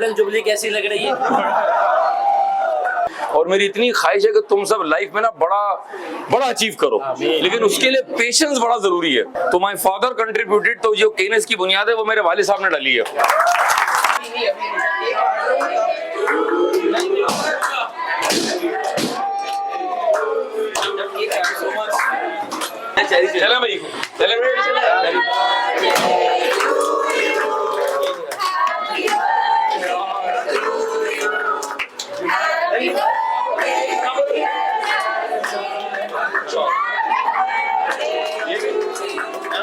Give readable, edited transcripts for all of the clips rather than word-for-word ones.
Golden jubilee कैसी लग रही है? और मेरी इतनी ख्वाहिश है कि तुम सब लाइफ में ना बड़ा बड़ा अचीव करो, लेकिन उसके लिए पेशेंस बड़ा जरूरी है। तो माय फादर कंट्रीब्यूटेड, तो जो केनेस की बुनियाद है वो मेरे वालिद साहब ने डाली है। चले भाई,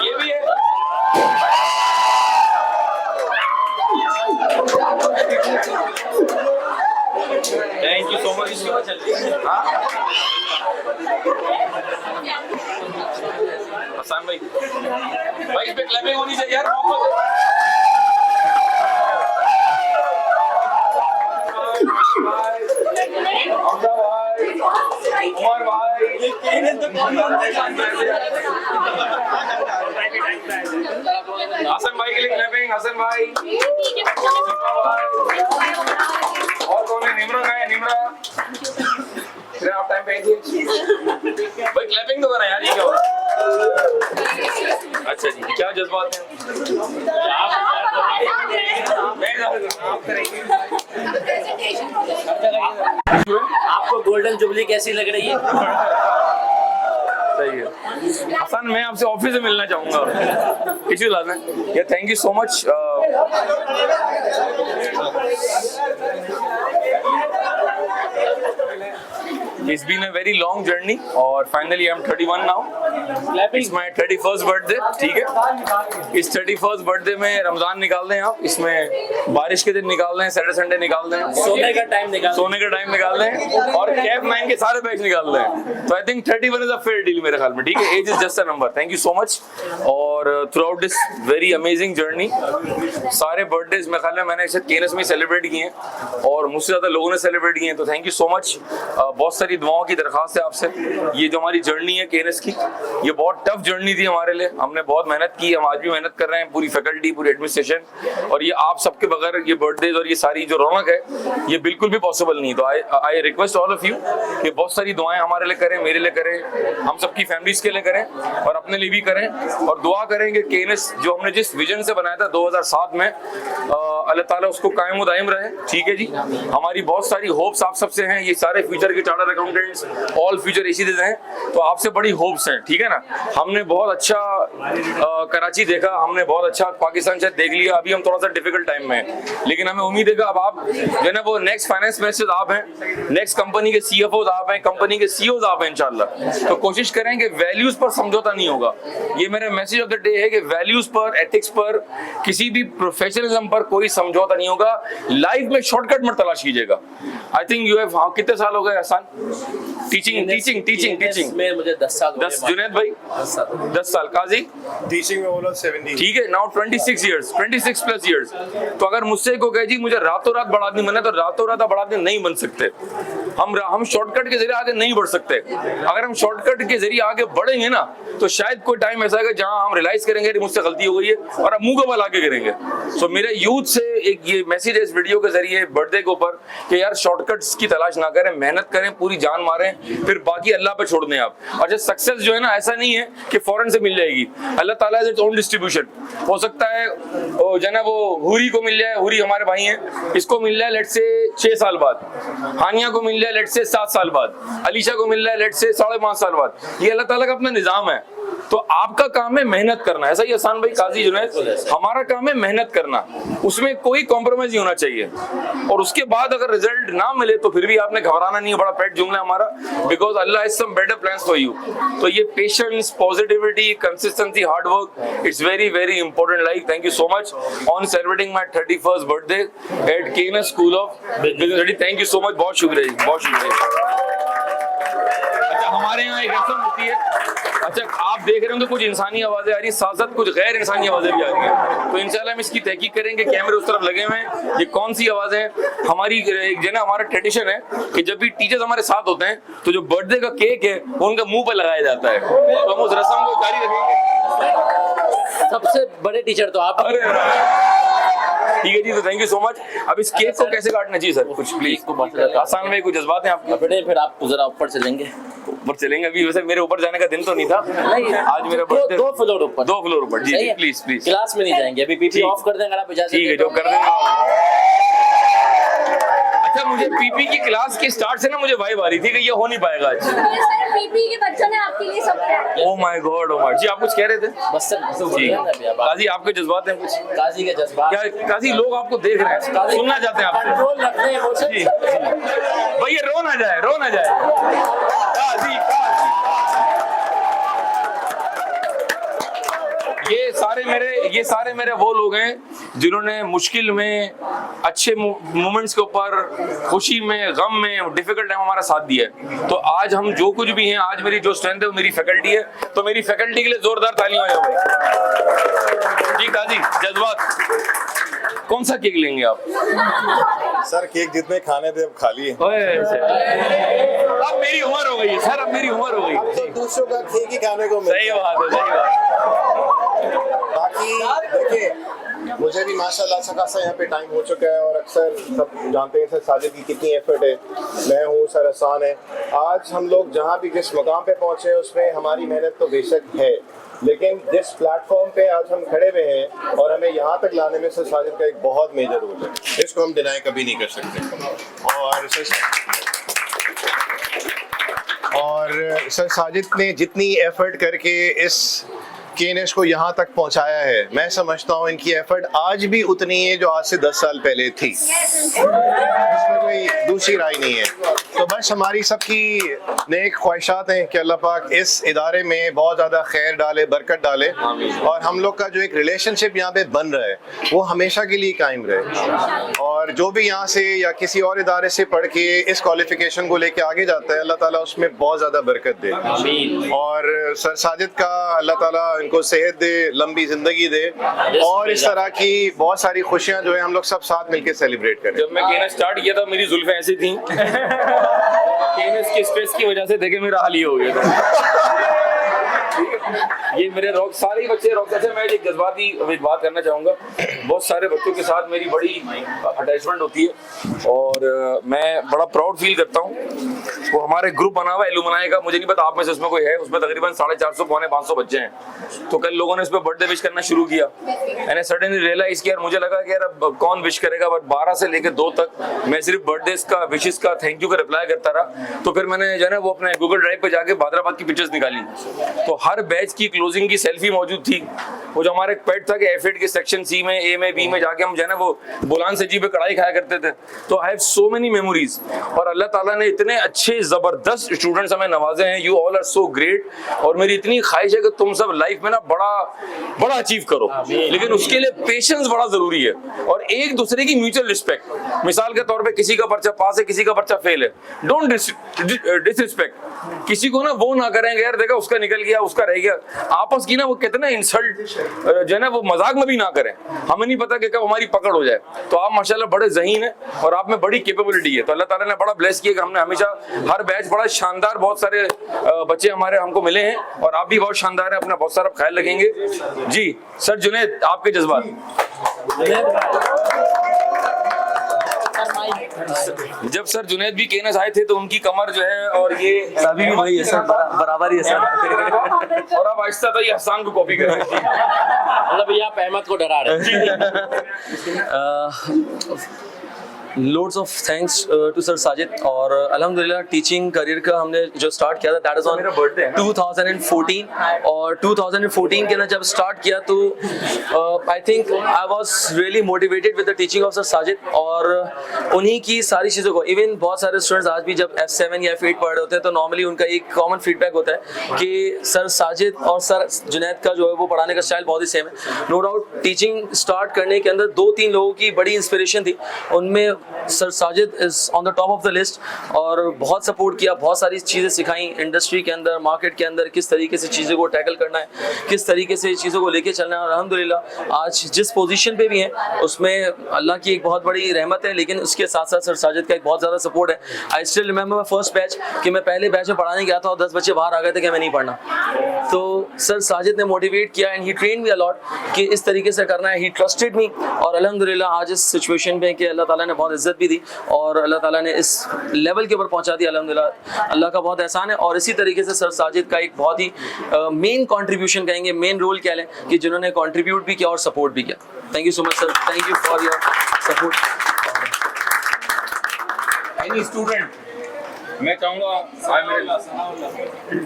ये भी है। Thank you so much. Hasan भाई, इस पे क्लैपिंग होनी चाहिए यार। उमर भाई, हसन भाई के लिए क्लैपिंग। हसन भाई और कौन है? निम्रा का है। निम्रा आप टाइम पे भाई क्लैपिंग तो करा यार। ये क्या हुआ? अच्छा जी, क्या जज्बात है? आपको गोल्डन जुबली कैसी लग रही है? सही है। हसन, मैं आपसे ऑफिस से मिलना चाहूंगा। किसी लाना या thank you so much. It's been a very long journey और finally I'm 31 now. It's my 31st birthday, ठीक है? इस 31st birthday में रमजान निकाल दें आप, इसमें बारिश के दिन निकाल दें, सैटरडे संडे निकाल दें, सोने का टाइम निकाल दें और कैप 9 के सारे बैच निकाल दें। तो I think 31 is a fair deal मेरे ख्याल में, ठीक है? Age is just a number. Thank you so much. और throughout this very amazing journey, सारे बर्थडेज मेरे ख्याल में मैंने इसे केनस में सेलिब्रेट किए हैं और मुझसे ज़्यादा लोगों ने सेलिब्रेट किए हैं। तो थैंक यू सो मच। बहुत सारी दुआओं की दरख्वास्त है आपसे। ये जो हमारी जर्नी है केनस की, ये बहुत टफ जर्नी थी हमारे लिए। हमने बहुत मेहनत की, हम आज भी मेहनत कर रहे हैं, पूरी फैकल्टी, पूरी एडमिनिस्ट्रेशन। और ये आप सबके बगैर ये बर्थडेज और ये सारी जो रौनक है, ये बिल्कुल भी पॉसिबल नहीं। तो I request all of you कि बहुत सारी दुआएं हमारे लिए करें, मेरे लिए करें, हम सबकी फैमिलीज के लिए करें और अपने लिए भी करें। और दुआ करें कि केनस जो हमने जिस विजन से बनाया था 2007 में, अल्लाह ताला उसको कायम दायम रहे, ठीक है जी। हमारी बहुत सारी होप्स आप सबसे हैं। ये सारे फ्यूचर के chartered accountants, all future ACs हैं, तो आपसे बड़ी होप्स हैं, ठीक है ना? हमने बहुत अच्छा कराची देखा, हमने बहुत अच्छा पाकिस्तान शायद देख लिया। अभी हम थोड़ा सा डिफिकल्ट टाइम में हैं, लेकिन हमें उम्मीद है कि अब आप जो है ना वो नेक्स्ट फाइनेंस मिनिस्टर आप हैं, नेक्स्ट कंपनी के CFOs आप हैं, कंपनी के CEOs आप हैं इंशाल्लाह। तो कोशिश करें कि वैल्यूज पर समझौता नहीं होगा। ये मेरा मैसेज ऑफ द डे है कि वैल्यूज पर, एथिक्स पर, किसी भी प्रोफेशनलिज्म पर कोई समझौता नहीं होगा। लाइफ में शॉर्टकट मत तलाश कीजिएगा। आई थिंक यू हैव, कितने साल हो गए आसान टीचिंग में? मुझे 10 साल। 10। जुनैद भाई 10 साल। काजी टीचिंग में बोला 17। ठीक है, नाउ 26 years, 26+ years। तो अगर मुझसे को कहे जी मुझे रातों रात बड़ा आदमी बनना है, तो रातों रात बड़ा आदमी नहीं बन सकते। हम शॉर्टकट के जरिए आगे नहीं बढ़ सकते। अगर हम शॉर्टकट के जरिए आगे बढ़ेंगे ना, तो शायद कोई टाइम ऐसा है जहां हम रियलाइज करेंगे कि मुझसे गलती हो गई है और हम मुंह को बल आगे करेंगे। सो मेरे यूथ से एक ये मैसेज है इस वीडियो के जरिए, बर्थडे के ऊपर, कि यार शॉर्टकट्स की तलाश ना करें, मेहनत करें, पूरी जान मारें, फिर बाकी अल्लाह पे छोड़ दें आप। और सक्सेस जो है ना, ऐसा नहीं है कि फौरन से मिल जाएगी। अल्लाह ताला इज इट्स ओन डिस्ट्रीब्यूशन। हो सकता है जो है ना वो हुरी को मिल जाए, हुरी हमारे भाई हैं, इसको मिल जाए लेट से 6 साल बाद, हानिया को मिल जाए लेट से 7 साल बाद, अलीशा को मिल जाए लेट से 5.5 साल बाद। ये अल्लाह ताला का अपना निजाम है। तो आपका काम है मेहनत करना, ऐसा ही आसान भाई, काजी जुनैद, हमारा काम है मेहनत करना, उसमें कोई कॉम्प्रोमाइज नहीं होना चाहिए। और उसके बाद अगर रिजल्ट ना मिले तो फिर भी आपने घबराना नहीं है, बड़ा पेट जुमला हमारा, because Allah has some better plans for you. तो ये patience, positivity, consistency, hard work, it's very very important life. Thank you so much on celebrating my 31st birthday at KNS school of business. Thank you so much, बहुत शुक्रिया जी, बहुत शुक्रिया। अच्छा, हमारे यहाँ एक रस्म होती है। अच्छा, आप देख रहे होंगे कुछ इंसानी आवाजें आ रही हैं, साथ साथ कुछ गैर इंसानी आवाजें भी आ रही हैं। तो इंशाल्लाह हम इसकी तहकीक करेंगे, कैमरे उस तरफ लगे हुए हैं, ये कौन सी आवाजें हैं। हमारी एक जो ना हमारा ट्रेडिशन है कि जब भी टीचर्स हमारे साथ होते हैं तो जो बर्थडे का केक है वो उनके मुंह पर लगाया जाता है। तो हम उस रस्म को जारी रखेंगे। सबसे बड़े टीचर तो आप। अरे ठीक है जी, तो थैंक यू सो मच। अब इस केक को कैसे काटना चाहिए सर, कुछ प्लीज आसान में कुछ जज्बात हैं आपके? बेटे फिर आप जरा ऊपर चलेंगे। ऊपर चलेंगे? अभी वैसे मेरे ऊपर जाने का दिन तो नहीं था, नहीं आज मेरा बर्थडे। 2 फ्लोर ऊपर। 2 फ्लोर ऊपर, जी सही जी है? Please please. क्लास में नहीं जाएंगे अभी, पीपी ऑफ कर देंगे आप इजाजत। ठीक है, दे जो दो। कर देंगे। अच्छा, मुझे पीपी की क्लास के स्टार्ट से ना मुझे वाइब आ रही थी कि ये हो नहीं पाएगा आज। सर पीपी के बच्चों ने आपके लिए सब किया। Oh my god, oh my, जी आप कुछ कह रहे थे? बस सर जी काजी, आपके जज्बात हैं कुछ? काजी के जज्बात क्या काजी, लोग आपको देख रहे हैं, सुनना चाहते हैं आपसे। कंट्रोल रखने हैं मुझे। जी भाई, ये रो ना जाए, रो ना जाए। काजी, ये सारे मेरे वो लोग हैं जिन्होंने मुश्किल में, अच्छे मोमेंट्स के ऊपर, खुशी में, गम में, डिफिकल्ट टाइम हमारा साथ दिया है। तो आज हम जो कुछ भी हैं, आज मेरी जो स्ट्रेंथ है वो मेरी फैकल्टी है। तो मेरी फैकल्टी के लिए जोरदार तालियां हो जाए। जी काजी, जज्बात, कौन सा केक लेंगे आप? सर केक जितने खाने थे अब खा लिए। अब मेरी उम्र हो गई है सर, अब मेरी उम्र हो गई। तो दूसरों का केक ही खाने को मिलता है। सही बात है, सही बात। बाकी देखिए, मुझे भी माशाल्लाह अच्छा खासा यहाँ पे टाइम हो चुका है और अक्सर सब जानते हैं सर साजिद की कितनी एफर्ट है। मैं हूँ सर, आसान है। आज हम लोग जहाँ भी जिस मकाम पे पहुँचे हैं उसमें हमारी मेहनत तो बेशक है, लेकिन जिस प्लेटफॉर्म पे आज हम खड़े हुए हैं और हमें यहाँ तक लाने में सर साजिद का एक बहुत मेजर रोल है, इसको हम डिनाई कभी नहीं कर सकते। और सर साजिद ने जितनी एफर्ट करके इस केनेस को यहाँ तक पहुँचाया है, मैं समझता हूँ इनकी एफर्ट आज भी उतनी है जो आज से 10 साल पहले थी। इसमें कोई दूसरी राय नहीं है। तो बस हमारी सबकी नेक ख्वाहिशात हैं कि अल्लाह पाक इस इदारे में बहुत ज़्यादा खैर डाले, बरकत डाले और हम लोग का जो एक रिलेशनशिप यहाँ पे बन रहा है वो हमेशा के लिए कायम रहे। और जो भी यहाँ से या किसी और इदारे से पढ़ के इस क्वालिफिकेशन को लेके आगे जाता है, अल्लाह ताला उसमें बहुत ज़्यादा बरकत दे। और सर साजिद का अल्लाह ताला इनको सेहत दे, लंबी जिंदगी दे और इस तरह की बहुत सारी खुशियाँ जो है हम लोग सब साथ मिलके सेलिब्रेट करें। जब मैं कहना स्टार्ट किया था मेरी जुल्फें ऐसी थी। केनेस के स्ट्रेस की वजह से देखे मेरा हाल ही हो गया था। ये मेरे रॉक, सारे बच्चे रॉक। अच्छा, मैं एक जज्बाती एक बात करना चाहूँगा। बहुत सारे बच्चों के साथ मेरी बड़ी अटैचमेंट होती है और मैं बड़ा प्राउड फील करता हूँ। वो हमारे ग्रुप बना हुआ है एलुमनाई का, मुझे नहीं पता आप में से उसमें कोई है, उसमें तकरीबन 450 पौने 500 बच्चे हैं। तो कल लोगों ने इस पर बर्थडे विश करना शुरू किया। मैंने सडनली रियलाइज किया, मुझे लगा कि यार अब कौन विश करेगा, बट 12 से लेकर 2 तक मैं सिर्फ बर्थडे का, विशेस का, थैंक यू का रिप्लाई करता रहा। तो फिर मैंने जो है ना वो अपने गूगल ड्राइव पे जाके हैदराबाद की पिक्चर्स निकाली। तो हर बैच की क्लोजिंग की सेल्फी मौजूद थी। वो जो हमारा एक पेट था कि F8 के सेक्शन C में, A में, B में जाके हम जो है ना वो बुलान से जी पे कढ़ाई खाया करते थे। तो I have so many memories और अल्लाह ताला ने इतने अच्छे जबरदस्त स्टूडेंट्स हमें नवाजे हैं। You all are so great. और मेरी इतनी ख्वाहिश है कि तुम सब लाइफ में ना बड़ा अचीव करो, लेकिन उसके लिए पेशेंस बड़ा जरूरी है और एक दूसरे की म्यूचुअल रिस्पेक्ट। मिसाल के तौर पे किसी का पर्चा पास है, किसी का पर्चा फेल है, डोंट डिसरिस्पेक्ट किसी को ना, वो ना करेंगे यार देखा उसका निकल गया, उसका रह गया। आपस की ना वो कहते हैं ना इंसल्ट जो है ना वो मजाक में भी ना करें। हमें नहीं पता कि कब हमारी पकड़ हो जाए। तो आप माशाल्लाह बड़े ज़हीन हैं और आप में बड़ी कैपेबिलिटी है। तो अल्लाह ताला ने बड़ा ब्लेस किया कि हमने हमेशा हर बैच बड़ा शानदार, बहुत सारे बच्चे हमारे हमको मिले हैं और आप भी बहुत शानदार हैं। अपना बहुत सारा ख्याल रखेंगे। जी सर जुनैद, आपके जज्बात। जब सर जुनैद भी केनेस आए थे तो उनकी कमर जो है और ये अभी भी वही है सर, बराबर ही है सर। और अब आहिस्ता था ये हसान को कॉपी कर रहे हैं। मतलब ये आप अहमद को डरा रहे हैं। Loads of thanks to sir Sajid. और अल्हम्दुलिल्लाह टीचिंग करियर का हमने जो स्टार्ट किया था दैट इज ऑन 2014। और 2014 के ना जब स्टार्ट किया तो I think I was really motivated with the teaching of sir Sajid और उन्हीं की सारी चीज़ों को। इवन बहुत सारे स्टूडेंट्स आज भी जब F7 या F8 पढ़ रहे होते हैं तो नॉर्मली उनका एक कॉमन फीडबैक होता है कि सर साजिद और सर जुनैद का जो है वो पढ़ाने का स्टाइल बहुत ही सेम है। नो डाउट टीचिंग स्टार्ट करने के अंदर 2-3 लोगों की बड़ी इंस्पिरेशन थी। उनमें sir Sajid is on the top of the list और बहुत सपोर्ट किया, बहुत सारी चीज़ें सिखाई इंडस्ट्री के अंदर, मार्केट के अंदर किस तरीके से चीज़ों को टैकल करना है, किस तरीके से चीज़ों को लेके चलना है। और अल्हम्दुलिल्लाह आज जिस पोजीशन पे भी हैं उसमें अल्लाह की एक बहुत बड़ी रहमत है, लेकिन उसके साथ साथ सर साजिद का एक बहुत ज़्यादा सपोर्ट है। I still remember my first batch कि मैं पहले बैच में पढ़ाने गया था और 10 बच्चे बाहर आ गए थे कि मैं नहीं पढ़ना, तो सर साजिद ने मोटिवेट किया and he train me a lot कि इस तरीके से करना है। ही ट्रस्टेड मी और अल्हम्दुलिल्लाह आज इस सिचुएशन पे कि अल्लाह ताला ने बहुत इज्जत भी दी और अल्लाह ताला ने इस लेवल के ऊपर पहुंचा दिया। अल्हम्दुलिल्लाह अल्लाह का बहुत एहसान है। और इसी तरीके से सर साजिद का एक बहुत ही मेन कंट्रीब्यूशन कहेंगे, मेन रोल कह लें कि जिन्होंने कंट्रीब्यूट भी किया और सपोर्ट भी किया। Thank you so much sir, thank you for your support. Any student, मैं चाहूंगा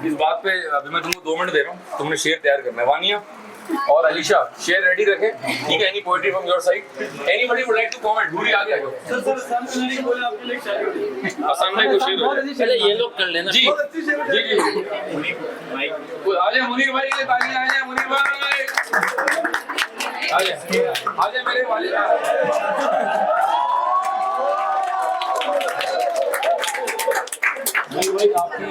इस बात पे अभी मैं तुमको 2 मिनट दे रहा हूँ, तुमने शेर तैयार करना है। वानिया और अलीशा शेर रेडी रखें, ठीक है? Any poetry from your side, anybody would like to comment? भूरी आगे आ जाओ। सामने को शेर पहले ये लोग कर लेना। जी जी जी आ जाए मुनीर भाई के ताली, आ जाए मुनीर भाई, आ जाए मेरे वाले। भाई आपकी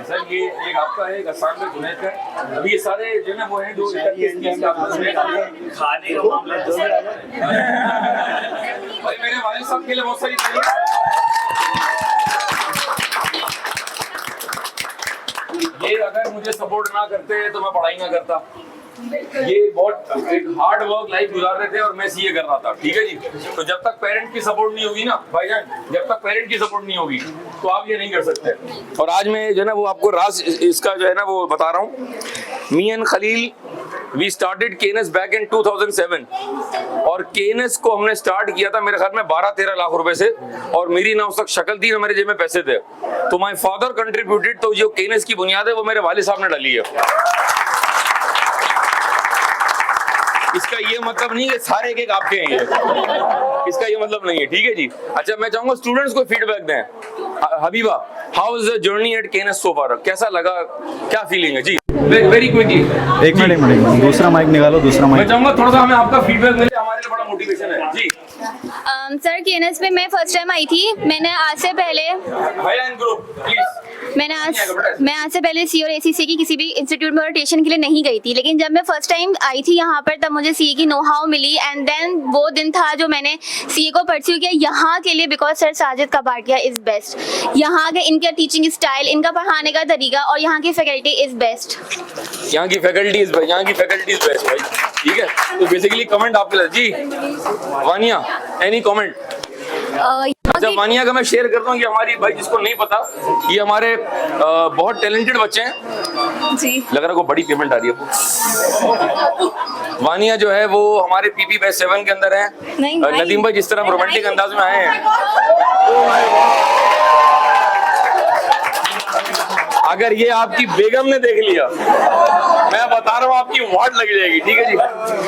सर ये एक आपका है, एक आसान में जुनैद का है। अभी ये सारे जो है वो हैं जो खाने का मामला जो है भाई मेरे वालिद साहब के लिए बहुत सारी ये अगर मुझे सपोर्ट ना करते तो मैं पढ़ाई ना करता। ये बहुत एक हार्ड वर्क लाइफ गुजार रहे थे और मैं सीए कर रहा था, ठीक है जी? तो जब तक पेरेंट की सपोर्ट नहीं होगी ना भाईजान, जब तक पेरेंट की सपोर्ट नहीं होगी तो आप ये नहीं कर सकते। और आज मैं जो है ना वो आपको राज इसका जो है ना वो बता रहा हूँ। Me and Khalil we started KNS back in 2007 और केएनएस को हमने स्टार्ट किया था मेरे ख्याल में 12-13 लाख रुपए से और मेरी ना उस वक्त शक्ल थी ना मेरे जेब में पैसे थे। तो माय फादर कंट्रीब्यूटेड, तो जो केएनएस की बुनियाद है वो मेरे वालिद साहब ने डाली है। इसका ये मतलब नहीं है सारे एक आपके हैं ये, इसका ये मतलब नहीं है, ठीक है जी? अच्छा मैं चाहूंगा स्टूडेंट्स को फीडबैक दें। Habiba, how is the journey at KNS so far? कैसा लगा, क्या फीलिंग है जी? वेरी क्विकली एक मिनट दूसरा माइक निकालो, दूसरा माइक। मैं चाहूंगा थोड़ा सा हमें आपका फीडबैक मिले, हमारे लिए बड़ा मोटिवेशन है जी। सर केएनएस पे मैं फर्स्ट टाइम आई थी। मैंने आज से पहले मैं आज से पहले सी और एसीसी की किसी भी इंस्टीट्यूट में रोटेशन के लिए नहीं गई थी, लेकिन जब मैं फर्स्ट टाइम आई थी यहाँ पर तब मुझे सीए की नो हाउ मिली एंड देन वो दिन था जो मैंने सीए को परस्यू किया यहाँ के लिए, because sir Sajid Kabadia is best. यहाँ के इनका टीचिंग स्टाइल, इनका पढ़ाने का तरीका और यहाँ की फैकल्टी इज बेस्ट। यहाँ की फैकल्टी इज बेस्ट भाई, ठीक है? तो बेसिकली कमेंट आपके लिए जी। Vaniya, any comment? अच्छा वानिया का मैं शेयर करता हूँ कि हमारी भाई जिसको नहीं पता, ये हमारे बहुत टैलेंटेड बच्चे हैं जी। लग रहा है को बड़ी पेमेंट आ रही है। वानिया जो है वो हमारे पीपी बैच 7 के अंदर है। नदीम भाई जिस तरह रोमांटिक अंदाज में आए हैं, अगर ये आपकी बेगम ने देख लिया, मैं बता रहा हूँ आपकी वार्ड लग जाएगी, ठीक है जी?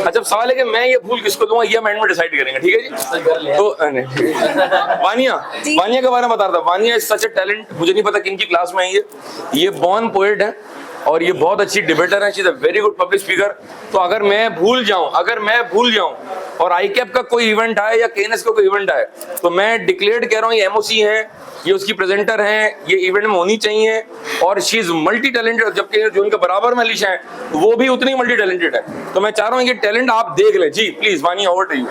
अच्छा सवाल है कि मैं ये फूल किसको दूंगा, ये हम एंड में डिसाइड करेंगे, ठीक है जी? तो वानिया के बारे में बता रहा था। Vaniya is such A talent, मुझे नहीं पता किन की क्लास में है ये बॉर्न पोएट है और ये बहुत अच्छी डिबेटर है, she is a very good public speaker. तो अगर मैं भूल जाऊं और आईकैप का कोई इवेंट आए या केएनएस का कोई इवेंट आए तो मैं डिक्लेयर कह रहा हूँ ये एमओसी है, ये उसकी प्रेजेंटर हैं, ये इवेंट में होनी चाहिए और शी इज मल्टी टैलेंटेड, जबकि जो इनके बराबर में अलीशा है वो भी उतनी मल्टी टैलेंटेड है। तो मैं चाह रहा हूँ ये टैलेंट आप देख लें जी। Please Vania, over to you.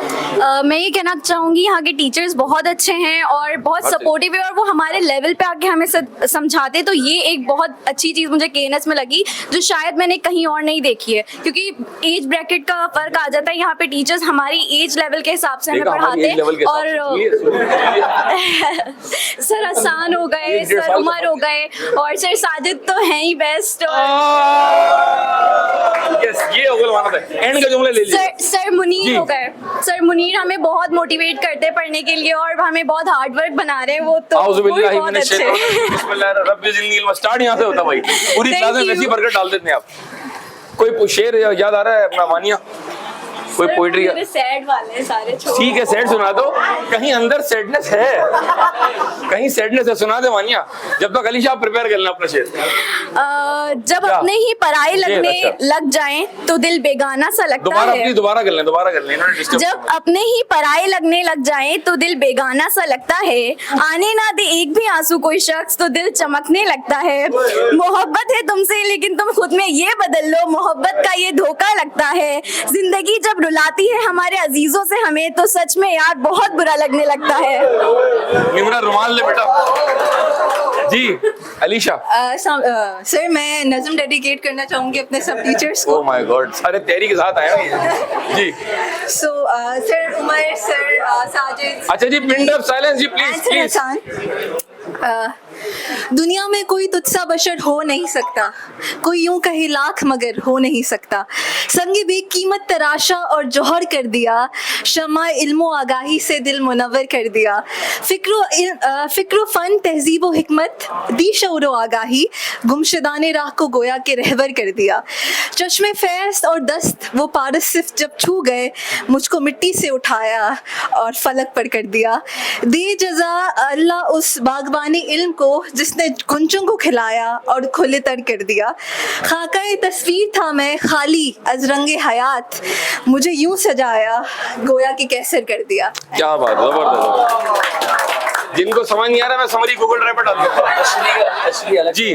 मैं ये कहना चाहूंगी यहाँ के टीचर्स बहुत अच्छे हैं और बहुत सपोर्टिव है और वो हमारे लेवल पे आके हमें समझाते, तो ये एक बहुत अच्छी चीज़ मुझे केएनएस में लगी जो शायद मैंने कहीं और नहीं देखी है, क्योंकि एज ब्रैकेट का फर्क आ जाता है। यहाँ पे टीचर्स हमारी एज लेवल के हिसाब से हमें पढ़ाते हैं और सर आसान हो गए, सर उमर हो गए और सर साजिद तो हैं ही बेस्ट। एंड का जुमला ले लीजिए। सर मुनीर हो गए, सर मुनीर हमें बहुत मोटिवेट करते हैं पढ़ने के लिए और हमें बहुत हार्ड वर्क बना रहे हैं, वो तो बहुत अच्छे हैं। स्टार्ट यहाँ से होता भाई, पूरी क्लास में वैसी बरकत डाल देते हैं आप। कोई शेर याद आ रहा है अपना वानिया? कोई पोइट्री का सैड वाले सारे ठीक है, सैड सुना दो, कहीं अंदर सैडनेस है, कहीं सैडनेस है, सुना दे मानिया। जब तक अलीशा आप प्रिपेयर कर लेना अपना शेर। जब क्या? अपने ही पराई लगने अच्छा। लग जाएं तो दिल बेगाना सा लगता दोबारा है। प्लीज दोबारा कर लें, दोबारा कर लें, इन्होंने डिस्टर्ब जब अपने ही पराई लगने लग जाएं तो दिल बेगाना सा लगता है। आने ना दे एक भी आंसू कोई शख्स तो दिल चमकने लगता है। मोहब्बत है तुमसे लेकिन तुम खुद में ये बदल लो, मोहब्बत का ये धोखा लगता है। जिंदगी जब रुलाती है हमारे अजीजों से हमें तो सच में यार बहुत बुरा लगने लगता है। निमरा रुमाल ले बेटा। जी अलीशा। सर मैं नज़म डेडिकेट करना चाहूँगी अपने सब टीचर्स को। ओह माय गॉड, सारे तैयारी के साथ आए हैं जी। So sir Umar sir Sajid. अच्छा जी, पिन ड्रॉप साइलेंस जी प्लीज सर प्लीज। हसन, दुनिया में कोई तुझसा बशर हो नहीं सकता, कोई यूं कहे लाख मगर हो नहीं सकता। संगे बेकीमत तराशा और जौहर कर दिया, शमा इल्मो आगाही से दिल मुनव्वर कर दिया। फिक्रो फन तहजीब व हिकमत दी शऊर व आगाही, गुमशुदाने राह को गोया के रहबर कर दिया। चश्मे फैज़ और दस्त वो पारस सिर्फ जब छू गए, मुझको मिट्टी से उठाया और फलक पर कर दिया। दे जज़ा अल्लाह उस बागबानी इल्म को जिसने गुंजों को खिलाया और खुले तर कर दिया। खाकाए तस्वीर था मैं खाली अज रंगे हयात, मुझे यूं सजाया गोया के कैसर कर दिया। क्या बात, जबरदस्त। जिनको समझ नहीं आ रहा मैं समरी गूगल ड्राइव पर डाल दूंगा जी।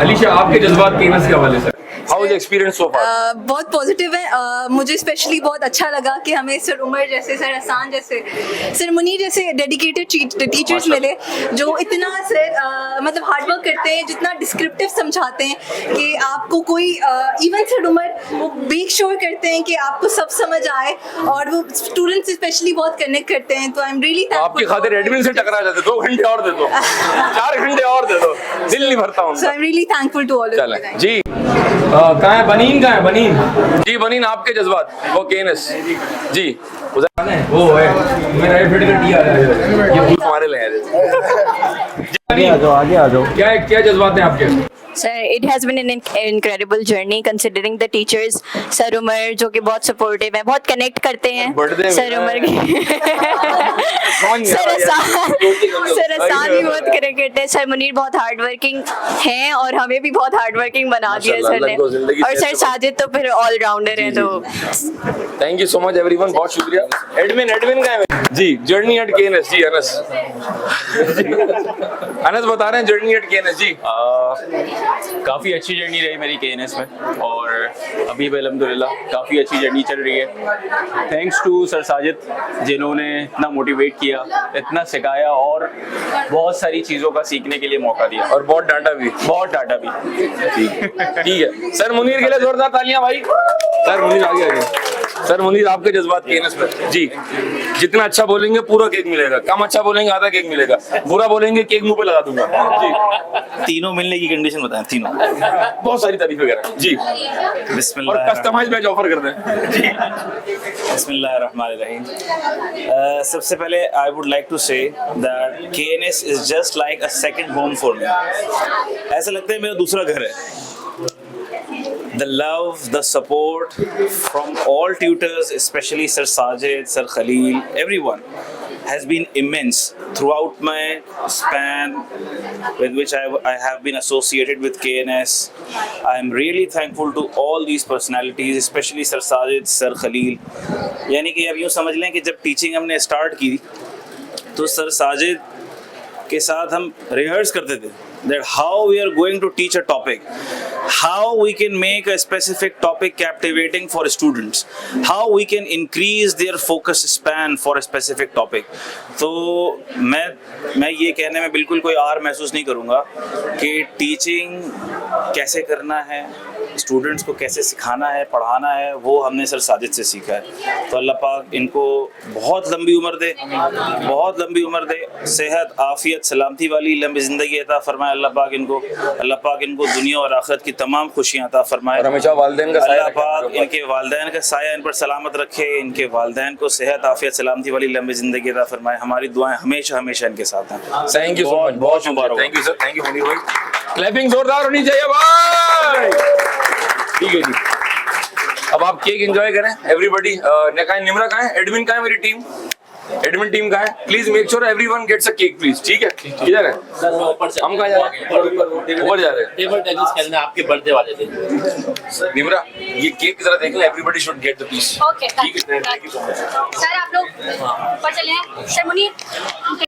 अलीशा आपके जज्बात केनस के हवाले से हाउ इज एक्सपीरियंस सो फार? बहुत पॉजिटिव है। मुझे स्पेशली बहुत अच्छा लगा कि हमें सर उमर जैसे, सर हसान जैसे, सर मुनीर जैसे डेडिकेटेड टीचर्स मिले जो इतना सर मतलब हार्ड वर्क करते हैं, जितना डिस्क्रिप्टिव समझाते हैं कि आपको कोई इवन सर उमर वो मेक श्योर करते हैं कि आपको सब समझ आए और वो स्टूडेंट्स स्पेशली बहुत कनेक्ट करते हैं। तो आई एम रियली आपकी खातिर एडमिन से टकरा जाते, 2 घंटे और दे दो, 4 घंटे और दे दो, दिल नहीं भरता so I am really thankful to all of you जी। कहाँ है बनीन, कहाँ है बनीन जी? बनीन आपके जज्बात वो केनस जी वो है मेरा फिट का टी आ रहा है, ये भूत हमारे ले आगे आ जाओ, आगे आ जाओ। क्या जज्बात है आपके? Sir, it has been an incredible journey considering the teachers. Sir Umar जो कि बहुत सपोर्टिव है, बहुत कनेक्ट करते हैं सर उमर के। सर असान भी बहुत कनेक्ट करते हैं। सर मुनीर बहुत हार्ड वर्किंग हैं और हमें भी बहुत हार्ड वर्किंग बना दिया सर ने। और सर साजिद तो फिर ऑलराउंडर है। तो thank you so much everyone, बहुत शुक्रिया। एडमिन का है जी, जर्नी एट केएनएस जी। अनस बता रहे हैं जर्नी एट केएनएस जी। काफ़ी अच्छी जर्नी रही मेरी केएनएस में और अभी भी अल्हम्दुलिल्लाह काफ़ी अच्छी जर्नी चल रही है। थैंक्स टू सर साजिद जिन्होंने इतना मोटिवेट किया, इतना सिखाया और बहुत सारी चीज़ों का सीखने के लिए मौका दिया और बहुत डांटा भी। ठीक है, सर मुनीर के लिए जोरदार तालियां भाई। सर मुनीर आगे। सर मुनीर आपके जज्बात केएनएस में जी। जितना अच्छा बोलेंगे पूरा केक मिलेगा, कम अच्छा बोलेंगे आधा केक मिलेगा, बुरा बोलेंगे केक मुंह पे लगा दूंगा जी। तीनों मिलने की कंडीशन बताएं, तीनों बहुत सारी तारीफें करें जी। बिस्मिल्लाह और कस्टमाइज बैच ऑफर कर दें जी। बिस्मिल्लाहिर्रहमानिर्रहीम। सबसे पहले I would like to say that KNS is just like a second home for me. ऐसा लगता है मेरा दूसरा घर है। The love, the support from all tutors, especially Sir Sajid, Sir Khalil, everyone has been immense throughout my span with which I have been associated with KNS. I am really thankful to all these personalities, especially Sir Sajid, Sir Khalil. यानी कि अब यूँ समझ लें कि जब teaching हमने start की तो सर साजिद के साथ हम रिहर्स करते थे that how we are going to teach a topic, how we can make a specific topic captivating for students, how we can increase their focus span for a specific topic. तो मैं ये कहने में बिल्कुल कोई are महसूस नहीं करूँगा कि टीचिंग कैसे करना है, स्टूडेंट्स को कैसे सिखाना है, पढ़ाना है, वो हमने सर साजिद से सीखा है। तो अल्लाह पाक इनको बहुत लंबी उम्र दे, बहुत लंबी उम्र दे, सेहत आफियत सलामती वाली लंबी ज़िंदगी अता फरमाए। अल्लाह पाक इनको दुनिया और आखिरत की तमाम खुशियाँ अता फरमाए। और हमेशा वालिदैन का साया, अल्लाह पाक इनके वालिदैन का साया इन पर सलामत रखे, इनके वालिदैन को सेहत आफियत सलामती वाली लंबी ज़िंदगी अता फरमाए। हमारी दुआएं हमेशा हमेशा इनके साथ हैं। थैंक यू सो मच, बहुत मुबारक। Thank you sir, thank you Munir भाई। क्लैपिंग जोरदार होनी चाहिए भाई। ठीक है जी। अब आप केक एंजॉय करें एवरीबॉडी। निमरा कहाँ है, एडमिन कहाँ है, मेरी टीम एडमिन टीम का है, please make sure everyone gets a cake please, ठीक है? किधर है सर वो ऊपर से हम कहाँ जा रहे हैं? ऊपर जा रहे हैं। टेबल टेनिस खेलना आपके बर्थडे वाले दिन। निमरा ये केक की तरह देख लें, everybody should get the piece. Okay, ठीक है, thank you so much. Sir आप लोग ऊपर चले हैं, सर मुनीर